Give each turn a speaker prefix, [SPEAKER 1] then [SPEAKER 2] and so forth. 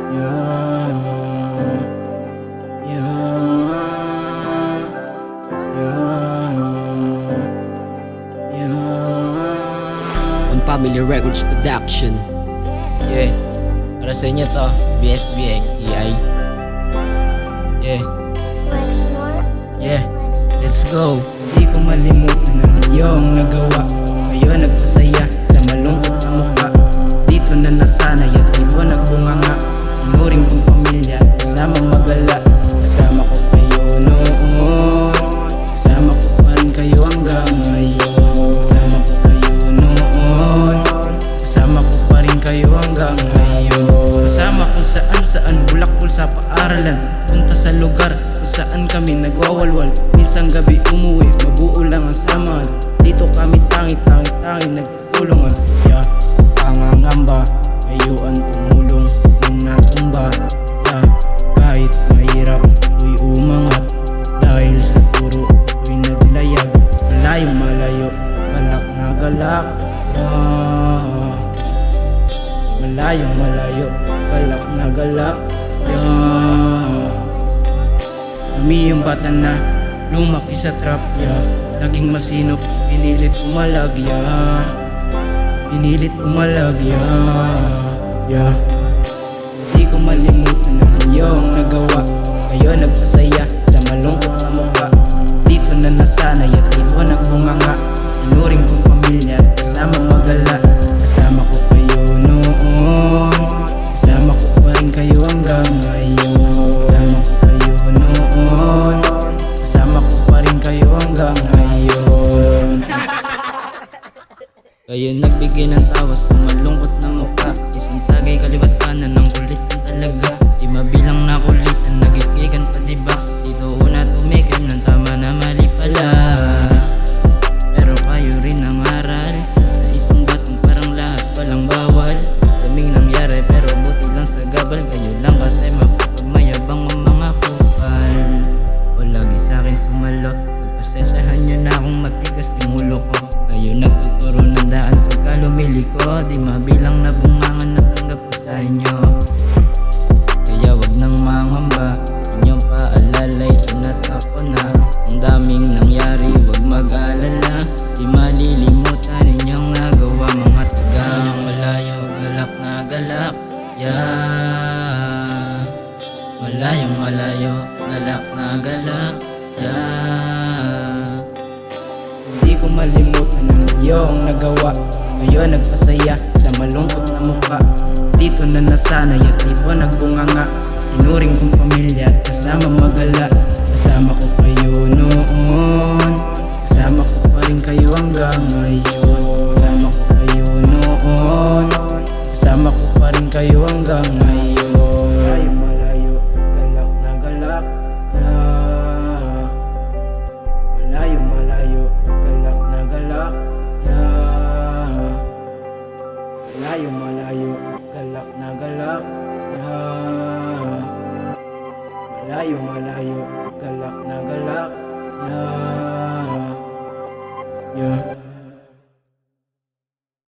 [SPEAKER 1] Yeah, yeah, yeah.
[SPEAKER 2] On Family Records Production.
[SPEAKER 3] Yeah, para sa inyo to, BSBXEI. Yeah, let's go.
[SPEAKER 1] Di ko malimutan ang iyong nagawa. Ngayon nagpasaya sa malungkot na mukha. Dito na nasanay at di mo nagbunganga. Inuring kong pamilya, kasama magala. Kasama ko kayo noon, kasama ko pa rin kayo hanggang ngayon. Kasama ko kayo noon, kasama ko pa rin kayo hanggang ngayon. Kasama kung saan bulakbol sa paaralan. Punta sa lugar kung saan kami nagwawalwal. Minsan gabi umuwi, mabuo lang ang samahan. Dito kami tangi nagtutulungan. Yeah, pangangamba, kayo ang tumulong nung natumba. Yeah, kahit mahirap ako'y umangat. Dahil sa turo ako'y naglayag. Malayong malayo, galak na galak. Yeah, malayong malayo, galak na galak. Yeah, kami yung bata na lumaki sa trap, yeah. Naging masinop, pinilit umalag, yeah. Pinilit umalag, yeah. Di ko malimutan ang iyong nagawa. Kayo nagpasaya sa malungkot na mukha. Dito na nasanay at dito nagbunganga. Inuring kong pamilya, kasama magala. Kasama ko kayo noon, kasama ko pa rin kayo hanggang ngayon. Kasama ko kayo noon, kasama ko pa rin kayo hanggang ngayon.
[SPEAKER 3] Kayo nagbigay ng tawa sa malungkot na mukha. Isang tagay kaliwat kanan ng kulit na talaga. Di mabilang na kulit na nagigigan pa diba? Dito una tumikim ng tama na mali pala. Pero kayo rin ang aral na isang batong parang lahat walang bawal. Daming nangyari pero buti lang sa gabal. Kayo lang kasi mapapagmayabang ang mga kupal. O lagi sa'kin sumalo. Pagpasensyahan nyo na akong matigas yung ulo ko. Kayo nagtuturo ng daan pagka lumiliko. Di mabilang na bumangan na tanggap ko sa inyo. Kaya wag nang mangamba, inyong paalala ito na tako na. Ang daming nangyari, wag mag-alala. Di malilimutan inyong nagawa mga tiga. Malayong malayo, galak na galak, yeah. Malayong malayo, galak na galak, yeah.
[SPEAKER 1] Di ko malimutan ang iyong nagawa. Kayo nagpasaya sa malungkot na mukha. Dito na nasanay at di pa nagbunganga. Inuring kong pamilya, kasama magala. Kasama ko kayo noon, kasama ko pa rin kayo hanggang ngayon. Kasama ko kayo noon, kasama ko pa rin kayo hanggang ngayon. Malayo malayo, galak na galak, yeah. Malayo malayo, galak na galak, yeah. Malayo malayo, galak na galak, yeah. Malayo malayo, galak na galak, yeah.